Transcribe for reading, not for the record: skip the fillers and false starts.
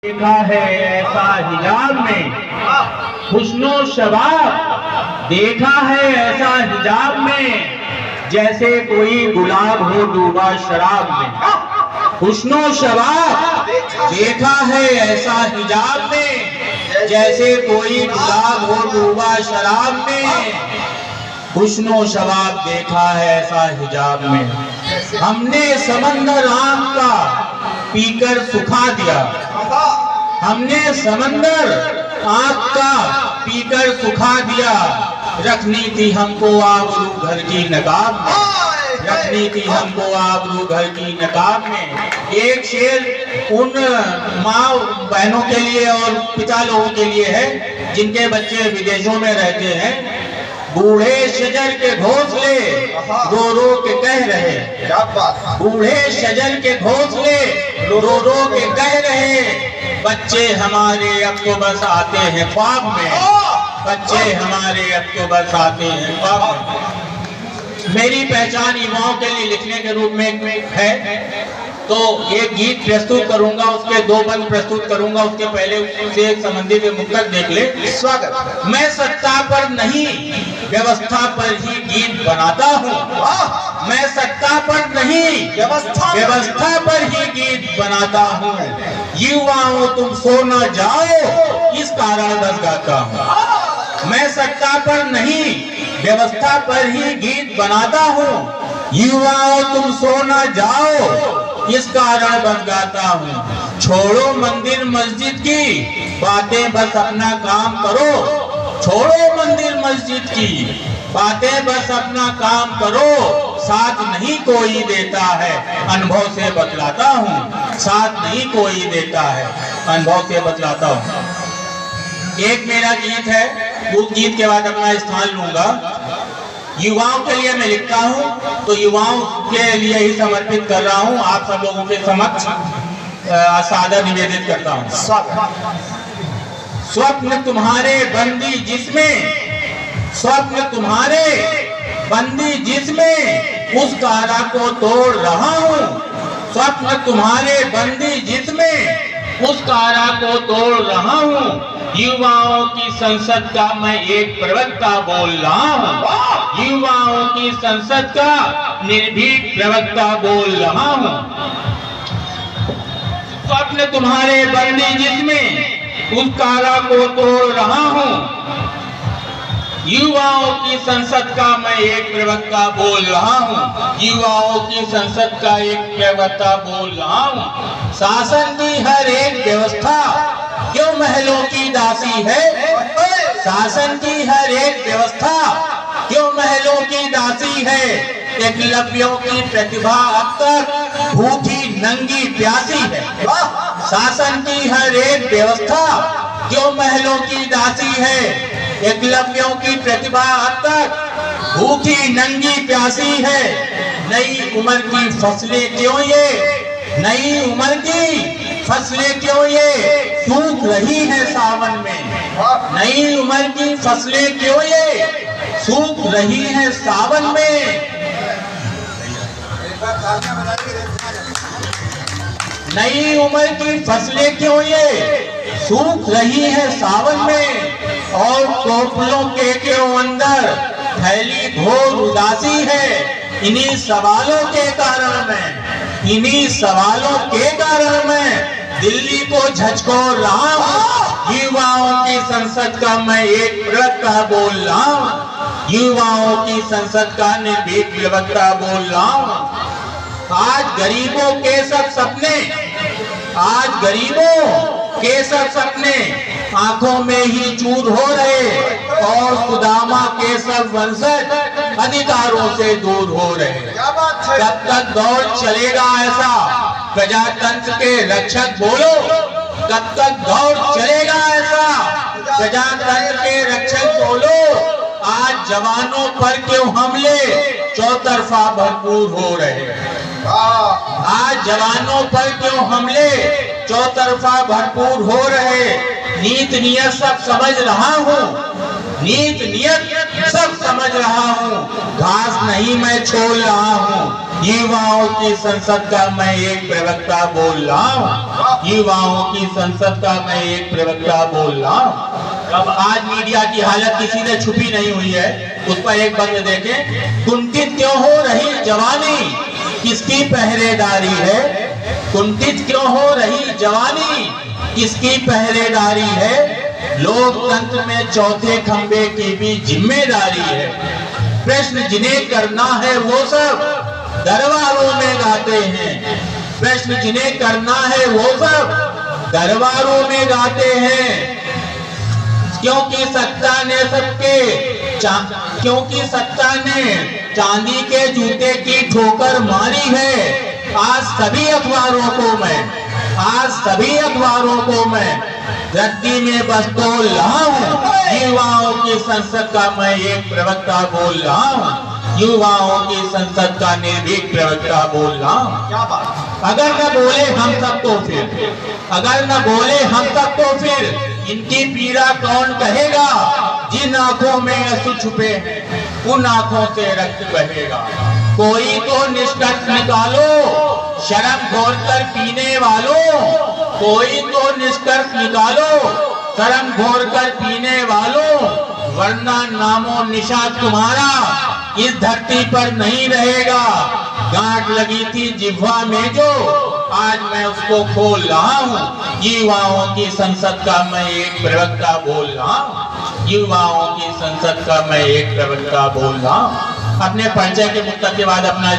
देखा है ऐसा हिजाब में हुस्नो शबाब, देखा है ऐसा हिजाब में जैसे कोई गुलाब हो डूबा शराब में। हुस्नो शबाब देखा है ऐसा हिजाब में जैसे कोई गुलाब हो डूबा शराब में। हुस्नो शबाब देखा है ऐसा हिजाब में। हमने समंदर आग का पीकर सुखा दिया, हमने समंदर आग का पीकर सुखा दिया। रखनी थी हमको आबरू घर की नकाब में, रखनी थी हमको आबरू घर की नकाब में। एक शेर उन माँ बहनों के लिए और पिता लोगों के लिए है जिनके बच्चे विदेशों में रहते हैं। बूढ़े शजर के घोंसले रो रो के कह रहे, बूढ़े शजर के घोंसले रो रो के कह रहे, बच्चे हमारे अब तो बस आते हैं ख्वाब में, बच्चे हमारे अब तो बस आते हैं ख्वाब में। मेरी पहचान युवाओं के लिए लिखने के रूप में है, तो एक गीत प्रस्तुत करूंगा, उसके दो बंद प्रस्तुत करूंगा। उसके पहले उससे संबंधित मुक्तक देख ले। स्वागत। मैं सत्ता पर नहीं व्यवस्था पर ही गीत बनाता हूँ, मैं सत्ता पर नहीं व्यवस्था पर ही गीत बनाता हूँ। युवाओं तुम सो न जाओ इस कारण बस गाता हूँ। मैं सत्ता पर नहीं व्यवस्था पर ही गीत बनाता हूँ। युवाओं तुम सो न जाओ इस कारण बस गाता हूँ। छोड़ो मंदिर मस्जिद की बातें बस अपना काम करो, छोड़ो मंदिर मस्जिद की बातें बस अपना काम करो। साथ नहीं कोई देता है अनुभव से बतलाता हूँ, साथ नहीं कोई देता है अनुभव से बतलाता हूँ। एक मेरा गीत है, उस गीत के बाद अपना स्थान लूंगा। युवाओं के लिए मैं लिखता हूँ, तो युवाओं के लिए ही समर्पित कर रहा हूँ। आप सब लोगों के समक्ष सादर निवेदित करता हूँ। स्वप्न तुम्हारे बंदी जिसमें, स्वप्न तुम्हारे बंदी जिसमें उस कारा को तोड़ रहा हूँ। स्वप्न तुम्हारे बंदी जिसमें उस कारा को तोड़ रहा हूँ। युवाओं की संसद का मैं एक प्रवक्ता बोल रहा हूँ, युवाओं की संसद का निर्भीक प्रवक्ता बोल रहा हूँ। स्वप्न तुम्हारे बंदी जिसमें उस कारा को तोड़ रहा हूँ। युवाओं की संसद का मैं एक प्रवक्ता बोल रहा हूँ, युवाओं की संसद का एक प्रवक्ता बोल रहा हूँ। शासन की हर एक व्यवस्था क्यों महलों की दासी है, शासन की हर एक व्यवस्था क्यों महलों की दासी है। एकलव्यों की प्रतिभा अब तक भूखी नंगी प्यासी है। शासन की हर एक व्यवस्था क्यों महलों की दासी है। एकलव्यों की प्रतिभा अब तक भूखी नंगी प्यासी है। नई उम्र की फसलें क्यों ये, नई उम्र की फसलें क्यों ये सूख रही है सावन में। नई उम्र की फसलें क्यों ये सूख रही है सावन में। नई उम्र की फसलें क्यों ये सूख रही है सावन में। और टोपलों के क्यों अंदर फैली घोर उदासी है। इन्हीं सवालों के कारण मैं, इन्हीं सवालों के कारण मैं दिल्ली को झकझोर रहा हूँ। युवाओं की संसद का मैं एक प्रवक्ता बोल रहा हूँ, युवाओं की संसद का निर्भीक प्रवक्ता बोल रहा हूँ। आज गरीबों के सब सपने, आज गरीबों के सब सपने आंखों में ही चूर हो रहे और सुदामा के सब वंशज अधिकारों से दूर हो रहे। कब तक दौर चलेगा ऐसा प्रजातंत्र के रक्षक बोलो, कब तक दौर चलेगा ऐसा प्रजातंत्र के रक्षक बोलो। आज जवानों पर क्यों हमले चौतरफा भरपूर हो रहे, आज जवानों पर क्यों हमले चौतरफा भरपूर हो रहे। नीत नियत सब समझ रहा हूँ, नीत नियत सब समझ रहा हूँ। घास नहीं मैं छोड़ रहा हूँ, युवाओं की संसद का मैं एक प्रवक्ता बोल रहा हूँ, युवाओं की संसद का मैं एक प्रवक्ता बोल रहा हूँ। अब आज मीडिया की हालत किसी से छुपी नहीं हुई है, उस पर एक बंद देखें। कुंठित क्यों हो रही जवानी, किसकी पहरेदारी है? कुंठित क्यों हो रही जवानी, किसकी पहरेदारी है? लोकतंत्र में चौथे खंबे की भी जिम्मेदारी है। प्रश्न जिन्हें करना है वो सब दरबारों में गाते हैं, प्रश्न जिन्हें करना है वो सब दरबारों में गाते हैं। क्योंकि सत्ता ने चांदी के जूते की ठोकर मारी है। आज सभी अखबारों को मैं रद्दी में बस बोल रहा हूँ, युवाओं की संसद का मैं एक प्रवक्ता बोल रहा हूँ, युवाओं की संसद का निर्भीक प्रवक्ता बोल रहा हूँ। अगर न बोले हम सब तो फिर इनकी पीड़ा कौन कहेगा? जिन आंखों में आंसू छुपे हैं उन आंखों से रक्त बहेगा। कोई तो निष्कर्ष निकालो शर्म घोर कर पीने वालों, कोई तो निष्कर्ष निकालो शर्म घोर कर पीने वालों, वरना नामो निशान तुम्हारा इस धरती पर नहीं रहेगा। गांठ लगी थी जिह्वा में जो आज मैं उसको खोल रहा हूँ, युवाओं की संसद का मैं एक प्रवक्ता बोल रहा हूँ, युवाओं की संसद का मैं एक प्रवक्ता बोल रहा हूँ। अपने परिचय के मुद्दे के बाद अपना